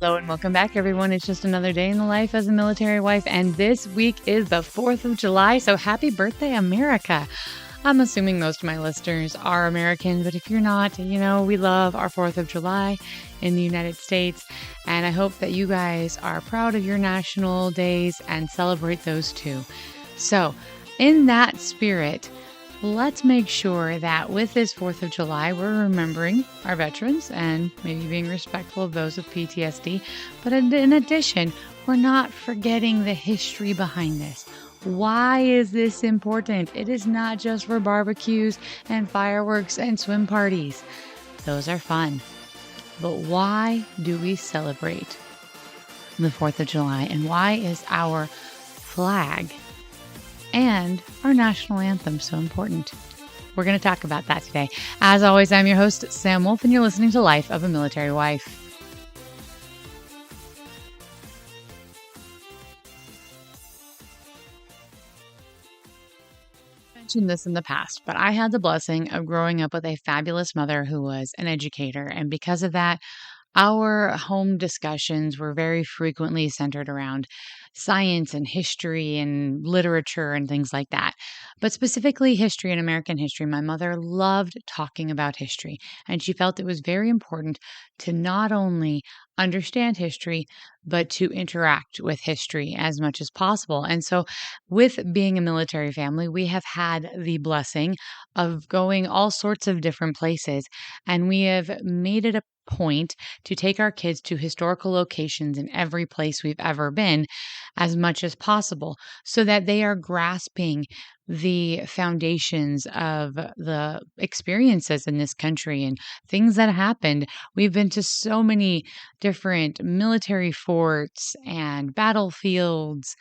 Hello and welcome back, everyone. It's just another day in the life as a military wife, and this week is the 4th of July, so happy birthday, America. I'm assuming most of my listeners are American, but if you're not, we love our 4th of July in the United States, and I hope that you guys are proud of your national days and celebrate those too. So, in that spirit, let's make sure that with this 4th of July, we're remembering our veterans and maybe being respectful of those with PTSD. But in addition, we're not forgetting the history behind this. Why is this important? It is not just for barbecues and fireworks and swim parties. Those are fun. But why do we celebrate the 4th of July? And why is our flag and our national anthem so important? We're going to talk about that today. As always, I'm your host, Sam Wolf, and you're listening to Life of a Military Wife. I mentioned this in the past, but I had the blessing of growing up with a fabulous mother who was an educator, and because of that, our home discussions were very frequently centered around science and history and literature and things like that. But specifically, history and American history. My mother loved talking about history, and she felt it was very important to not only understand history, but to interact with history as much as possible. And so, with being a military family, we have had the blessing of going all sorts of different places, and we have made it a point to take our kids to historical locations in every place we've ever been as much as possible so that they are grasping the foundations of the experiences in this country and things that happened. We've been to so many different military forts and battlefields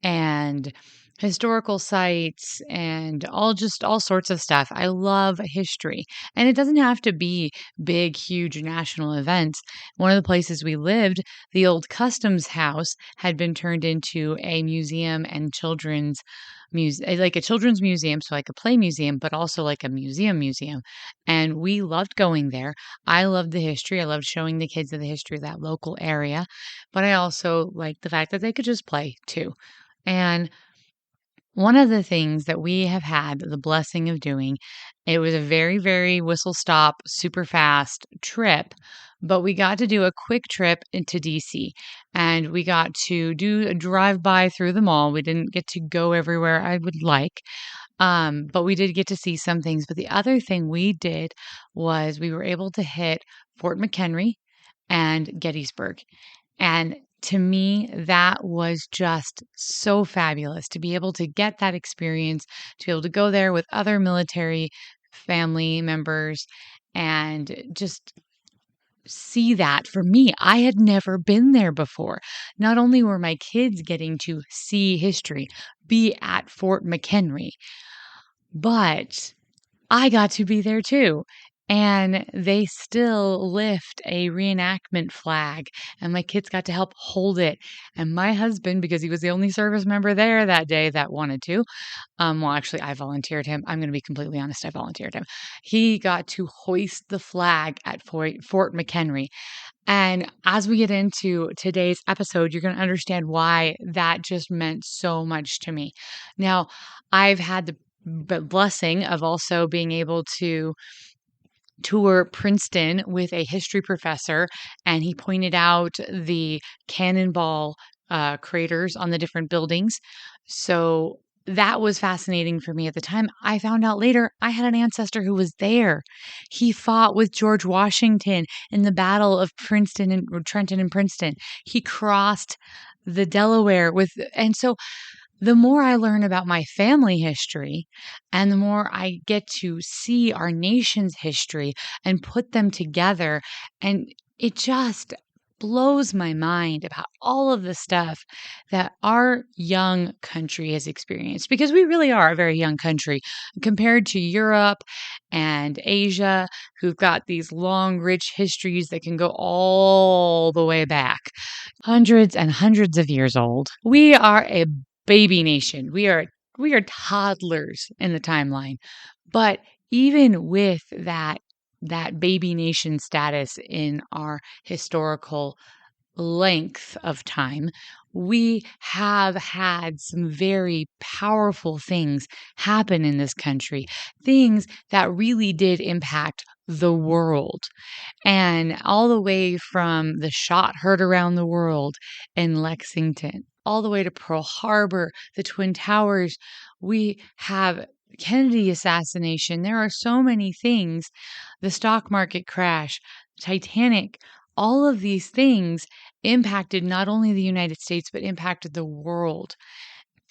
and historical sites and all sorts of stuff. I love history. And it doesn't have to be big, huge national events. One of the places we lived, the old customs house, had been turned into a museum and children's museum, like a children's museum, so like a play museum, but also like a museum. And we loved going there. I loved the history. I loved showing the kids the history of that local area. But I also liked the fact that they could just play too. And one of the things that we have had the blessing of doing, it was a very, very whistle stop, super fast trip, but we got to do a quick trip into DC and we got to do a drive by through the mall. We didn't get to go everywhere I would like, but we did get to see some things. But the other thing we did was we were able to hit Fort McHenry and Gettysburg. And to me, that was just so fabulous to be able to get that experience, to be able to go there with other military family members and just see that. For me, I had never been there before. Not only were my kids getting to see history, be at Fort McHenry, but I got to be there too. And they still lift a reenactment flag, and my kids got to help hold it. And my husband, because he was the only service member there that day that wanted to, well, actually, I volunteered him. I'm going to be completely honest. I volunteered him. He got to hoist the flag at Fort McHenry. And as we get into today's episode, you're going to understand why that just meant so much to me. Now, I've had the blessing of also being able to tour Princeton with a history professor, and he pointed out the cannonball craters on the different buildings. So that was fascinating for me at the time. I found out later I had an ancestor who was there. He fought with George Washington in the Battle of Trenton and Princeton. He crossed the Delaware and so the more I learn about my family history and the more I get to see our nation's history and put them together, and it just blows my mind about all of the stuff that our young country has experienced, because we really are a very young country compared to Europe and Asia, who've got these long, rich histories that can go all the way back, hundreds and hundreds of years old. We are a baby nation. We are we are toddlers in the timeline. But even with that baby nation status in our historical length of time, we have had some very powerful things happen in this country, things that really did impact the world. And all the way from the shot heard around the world in Lexington, all the way to Pearl Harbor, the Twin Towers, we have Kennedy assassination. There are so many things. The stock market crash, Titanic, all of these things impacted not only the United States, but impacted the world.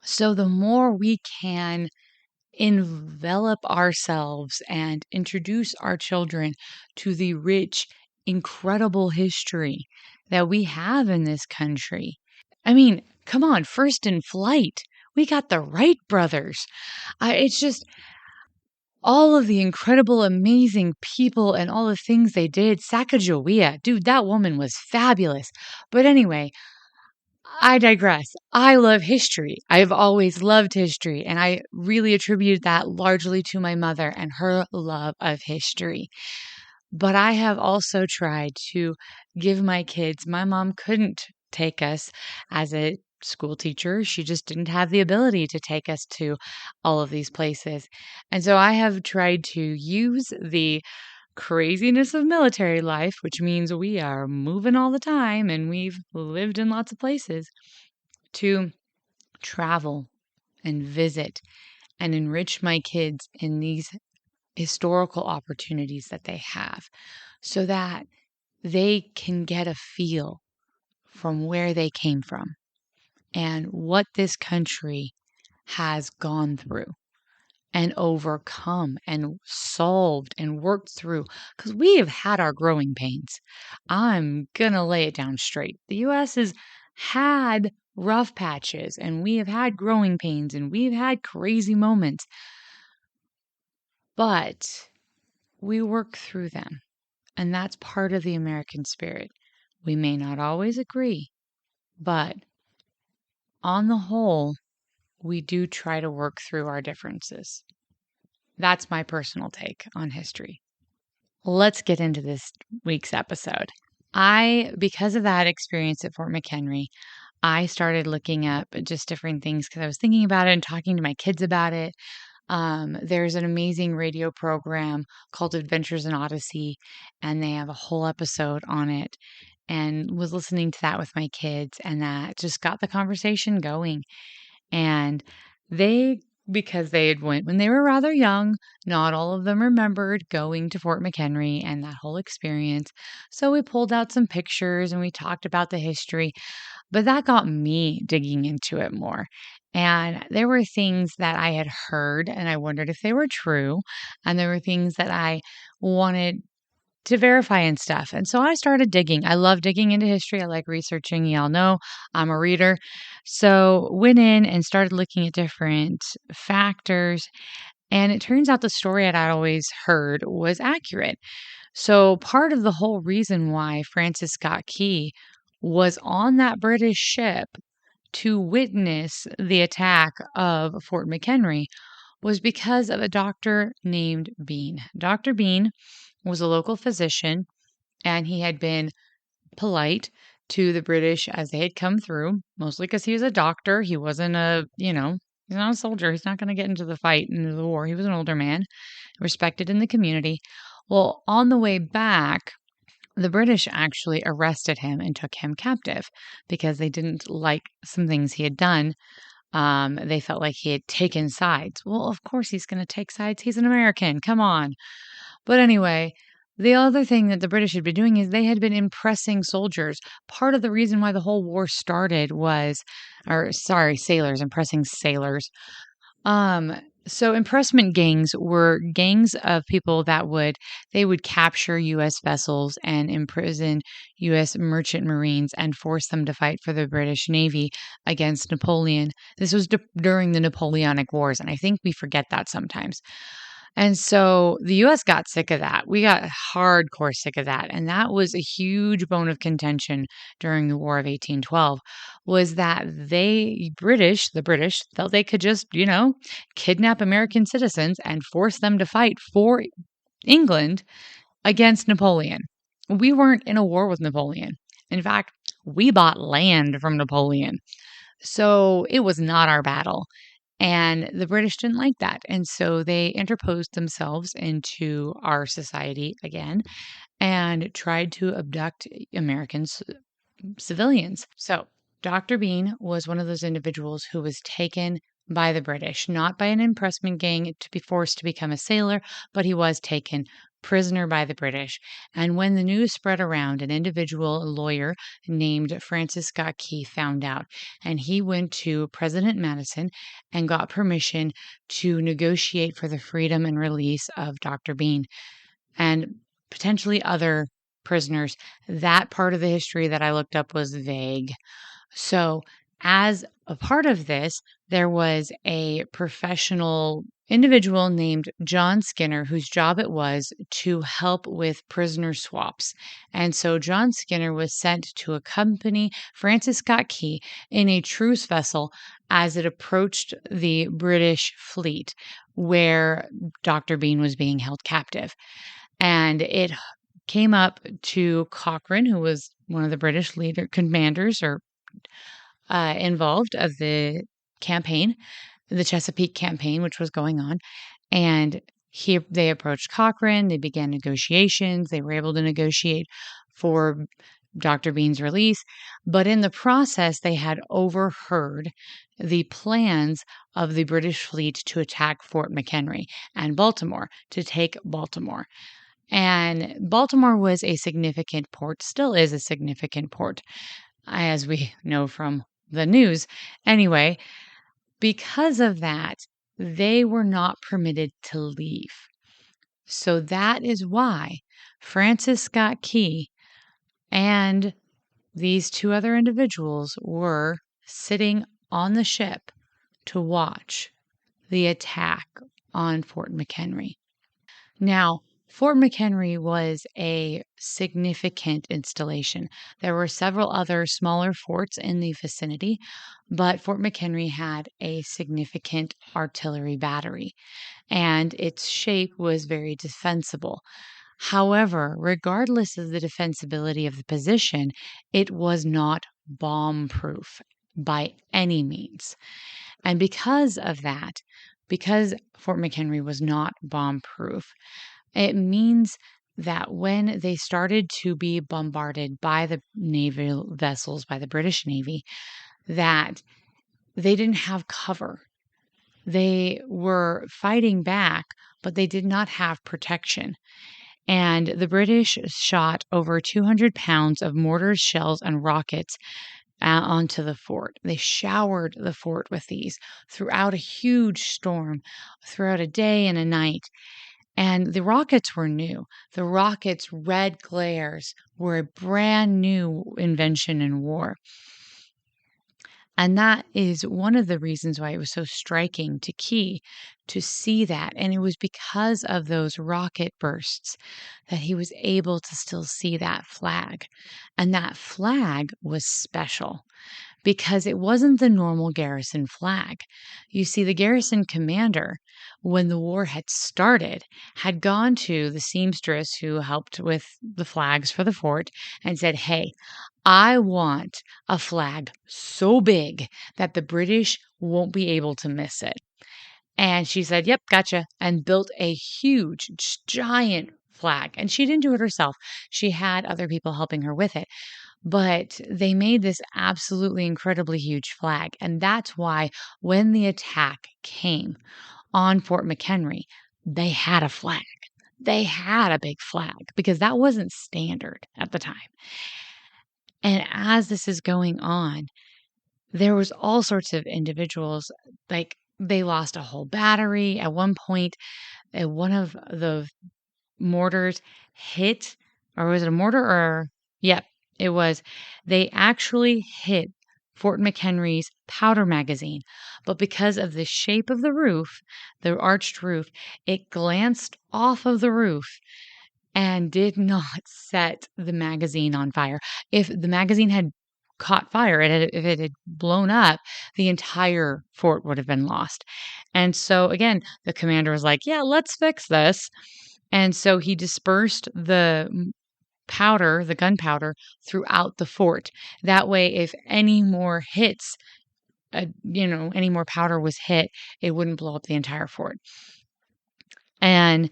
So the more we can envelop ourselves and introduce our children to the rich, incredible history that we have in this country. I mean, come on, first in flight. We got the Wright brothers. It's just all of the incredible, amazing people and all the things they did. Sacagawea, dude, that woman was fabulous. But anyway, I digress. I love history. I've always loved history, and I really attribute that largely to my mother and her love of history. But I have also tried to give my kids, my mom couldn't take us as a school teacher. She just didn't have the ability to take us to all of these places. And so I have tried to use the craziness of military life, which means we are moving all the time and we've lived in lots of places, to travel and visit and enrich my kids in these historical opportunities that they have so that they can get a feel from where they came from and what this country has gone through and overcome and solved and worked through, because we have had our growing pains. I'm going to lay it down straight. The U.S. has had rough patches and we have had growing pains and we've had crazy moments, but we work through them. And that's part of the American spirit. We may not always agree, but on the whole, we do try to work through our differences. That's my personal take on history. Let's get into this week's episode. Because of that experience at Fort McHenry, I started looking up just different things because I was thinking about it and talking to my kids about it. There's an amazing radio program called Adventures in Odyssey, and they have a whole episode on it. And was listening to that with my kids, and that just got the conversation going. And because they had went when they were rather young, not all of them remembered going to Fort McHenry and that whole experience. So we pulled out some pictures and we talked about the history, but that got me digging into it more. And there were things that I had heard and I wondered if they were true. And there were things that I wanted to verify and stuff. And so I started digging. I love digging into history. I like researching. Y'all know I'm a reader. So went in and started looking at different factors. And it turns out the story I'd always heard was accurate. So part of the whole reason why Francis Scott Key was on that British ship to witness the attack of Fort McHenry was because of a doctor named Bean. Dr. Bean was a local physician, and he had been polite to the British as they had come through, mostly because he was a doctor. He wasn't he's not a soldier. He's not going to get into the fight, into the war. He was an older man, respected in the community. Well, on the way back, the British actually arrested him and took him captive because they didn't like some things he had done. They felt like he had taken sides. Well, of course he's going to take sides. He's an American. Come on. But anyway, the other thing that the British had been doing is they had been impressing soldiers. Part of the reason why the whole war started sailors, impressing sailors. So impressment gangs were gangs of people they would capture U.S. vessels and imprison U.S. merchant marines and force them to fight for the British Navy against Napoleon. This was during the Napoleonic Wars, and I think we forget that sometimes. And so the US got sick of that. We got hardcore sick of that. And that was a huge bone of contention during the War of 1812 was that the British felt they could just, kidnap American citizens and force them to fight for England against Napoleon. We weren't in a war with Napoleon. In fact, we bought land from Napoleon. So it was not our battle. And the British didn't like that. And so they interposed themselves into our society again and tried to abduct American civilians. So Dr. Bean was one of those individuals who was taken by the British, not by an impressment gang to be forced to become a sailor, but he was taken prisoner by the British. And when the news spread around, an individual lawyer named Francis Scott Key found out, and he went to President Madison and got permission to negotiate for the freedom and release of Dr. Bean and potentially other prisoners. That part of the history that I looked up was vague. So, as a part of this, there was a professional individual named John Skinner, whose job it was to help with prisoner swaps. And so John Skinner was sent to accompany Francis Scott Key in a truce vessel as it approached the British fleet where Dr. Bean was being held captive. And it came up to Cochrane, who was one of the British commanders or involved of the campaign, the Chesapeake campaign, which was going on. And they approached Cochrane. They began negotiations. They were able to negotiate for Dr. Bean's release. But in the process, they had overheard the plans of the British fleet to attack Fort McHenry and Baltimore, to take Baltimore. And Baltimore was a significant port, still is a significant port, as we know from the news. Anyway, because of that, they were not permitted to leave. So that is why Francis Scott Key and these two other individuals were sitting on the ship to watch the attack on Fort McHenry. Now, Fort McHenry was a significant installation. There were several other smaller forts in the vicinity, but Fort McHenry had a significant artillery battery, and its shape was very defensible. However, regardless of the defensibility of the position, it was not bomb-proof by any means. And because of that, because Fort McHenry was not bomb-proof, it means that when they started to be bombarded by the naval vessels, by the British Navy, that they didn't have cover. They were fighting back, but they did not have protection. And the British shot over 200 pounds of mortars, shells, and rockets onto the fort. They showered the fort with these throughout a huge storm, throughout a day and a night. And the rockets were new. The rockets' red glares were a brand new invention in war. And that is one of the reasons why it was so striking to Key to see that. And it was because of those rocket bursts that he was able to still see that flag. And that flag was special because it wasn't the normal garrison flag. You see, the garrison commander, when the war had started, had gone to the seamstress who helped with the flags for the fort and said, "Hey, I want a flag so big that the British won't be able to miss it." And she said, "Yep, gotcha," and built a huge, giant flag. And she didn't do it herself. She had other people helping her with it. But they made this absolutely incredibly huge flag. And that's why when the attack came on Fort McHenry, they had a flag. They had a big flag because that wasn't standard at the time. And as this is going on, there was all sorts of individuals, like they lost a whole battery. At one point, one of the mortars hit, or was it a mortar or, yep, it was. They actually hit Fort McHenry's powder magazine. But because of the shape of the roof, the arched roof, it glanced off of the roof and did not set the magazine on fire. If the magazine had caught fire, if it had blown up, the entire fort would have been lost. And so again, the commander was like, "Yeah, let's fix this." And so he dispersed the powder, the gunpowder, throughout the fort. That way, if any more hits, any more powder was hit, it wouldn't blow up the entire fort. And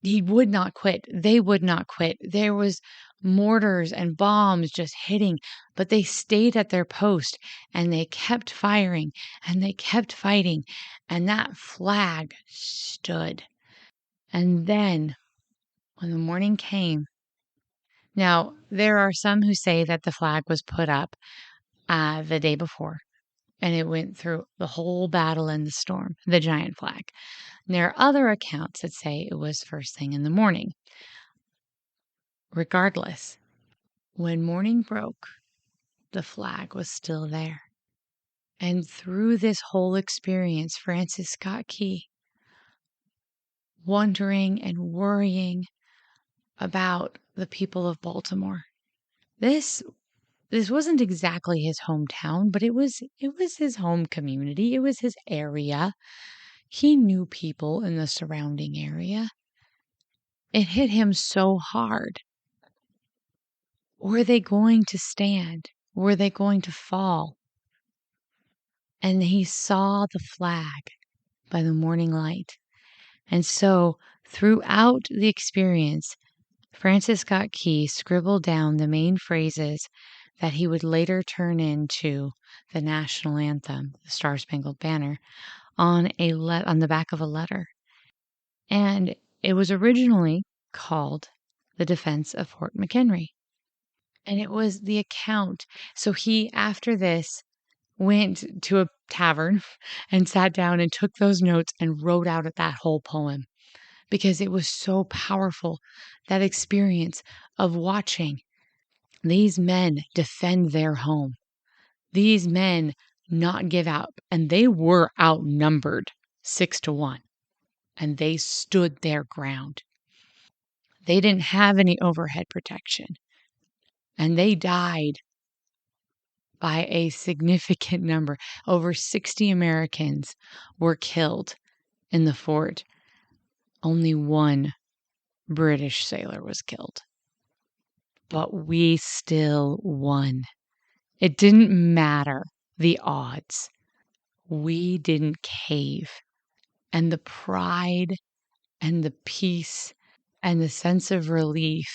he would not quit. They would not quit. There was mortars and bombs just hitting, but they stayed at their post and they kept firing and they kept fighting, and that flag stood. And then when the morning came, now there are some who say that the flag was put up the day before and it went through the whole battle in the storm, the giant flag. There are other accounts that say it was first thing in the morning. Regardless, when morning broke, the flag was still there. And through this whole experience, Francis Scott Key, wondering and worrying about the people of Baltimore. This wasn't exactly his hometown, but it was his home community. It was his area. He knew people in the surrounding area. It hit him so hard. Were they going to stand? Were they going to fall? And he saw the flag by the morning light. And so throughout the experience, Francis Scott Key scribbled down the main phrases that he would later turn into the national anthem, the Star-Spangled Banner, on the back of a letter. And it was originally called The Defense of Fort McHenry. And it was the account. So he, after this, went to a tavern and sat down and took those notes and wrote out that whole poem because it was so powerful, that experience of watching these men defend their home, these men not give up, and they were outnumbered 6-1, and they stood their ground. They didn't have any overhead protection, and they died by a significant number. Over 60 Americans were killed in the fort. Only one British sailor was killed. But we still won. It didn't matter the odds. We didn't cave. And the pride and the peace and the sense of relief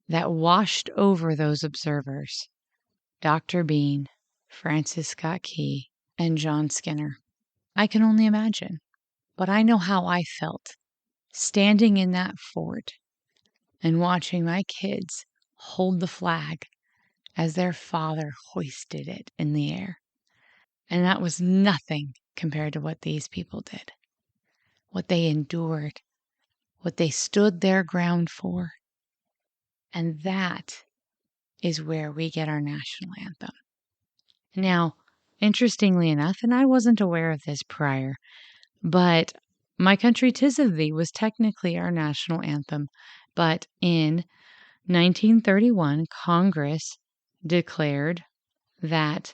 that washed over those observers, Dr. Bean, Francis Scott Key, and John Skinner, I can only imagine. But I know how I felt standing in that fort and watching my kids hold the flag as their father hoisted it in the air. And that was nothing compared to what these people did, what they endured, what they stood their ground for. And that is where we get our national anthem. Now, interestingly enough, and I wasn't aware of this prior, but My Country 'Tis of Thee was technically our national anthem. But in 1931, Congress declared that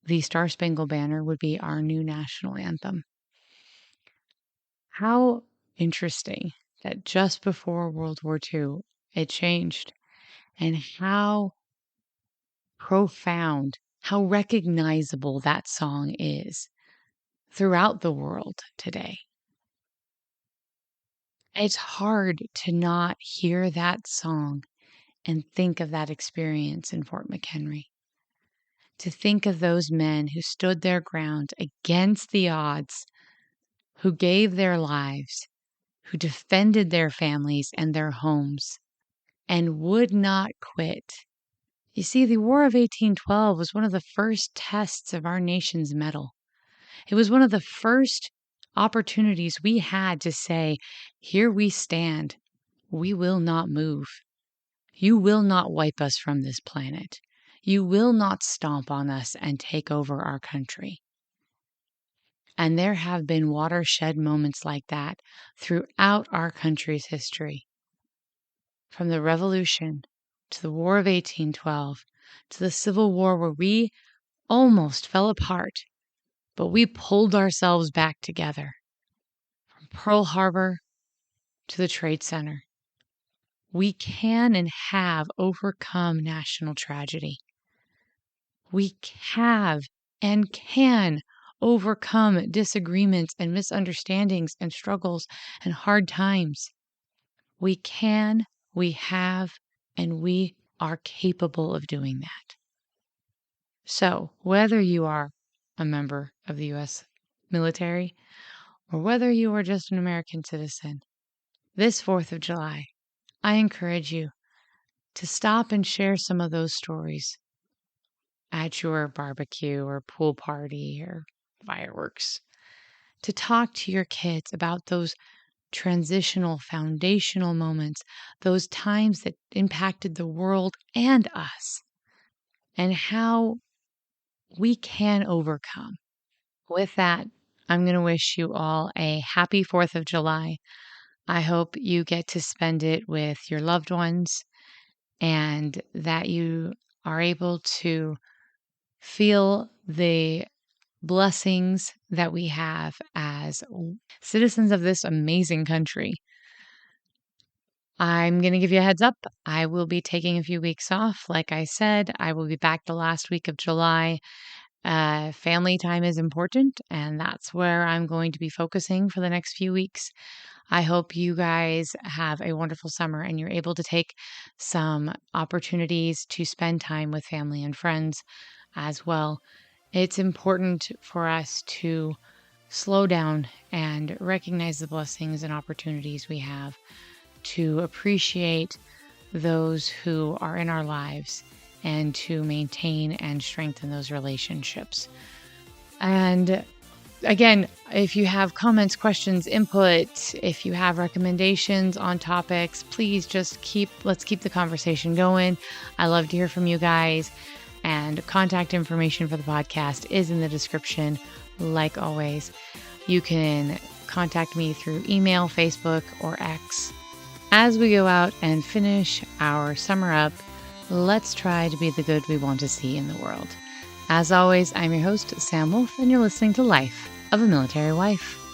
the Star-Spangled Banner would be our new national anthem. How interesting that just before World War II, it changed, and how profound, how recognizable that song is throughout the world today. It's hard to not hear that song and think of that experience in Fort McHenry. To think of those men who stood their ground against the odds, who gave their lives, who defended their families and their homes, and would not quit. You see, the War of 1812 was one of the first tests of our nation's mettle. It was one of the first opportunities we had to say, here we stand. We will not move. You will not wipe us from this planet. You will not stomp on us and take over our country. And there have been watershed moments like that throughout our country's history. From the Revolution to the War of 1812 to the Civil War, where we almost fell apart, but we pulled ourselves back together. From Pearl Harbor to the Trade Center, we can and have overcome national tragedy. We have and can overcome disagreements and misunderstandings and struggles and hard times. We can, we have, and we are capable of doing that. So, whether you are a member of the U.S. military or whether you are just an American citizen, this 4th of July, I encourage you to stop and share some of those stories at your barbecue or pool party or fireworks, to talk to your kids about those transitional, foundational moments, those times that impacted the world and us, and how we can overcome. With that, I'm going to wish you all a happy 4th of July. I hope you get to spend it with your loved ones and that you are able to feel the blessings that we have as citizens of this amazing country. I'm going to give you a heads up. I will be taking a few weeks off. Like I said, I will be back the last week of July. Family time is important, and that's where I'm going to be focusing for the next few weeks. I hope you guys have a wonderful summer and you're able to take some opportunities to spend time with family and friends as well. It's important for us to slow down and recognize the blessings and opportunities we have, to appreciate those who are in our lives, and to maintain and strengthen those relationships. And again, if you have comments, questions, input, if you have recommendations on topics, please just let's keep the conversation going. I love to hear from you guys. And contact information for the podcast is in the description, like always. You can contact me through email, Facebook, or X. As we go out and finish our summer up, let's try to be the good we want to see in the world. As always, I'm your host, Sam Wolf, and you're listening to Life of a Military Wife.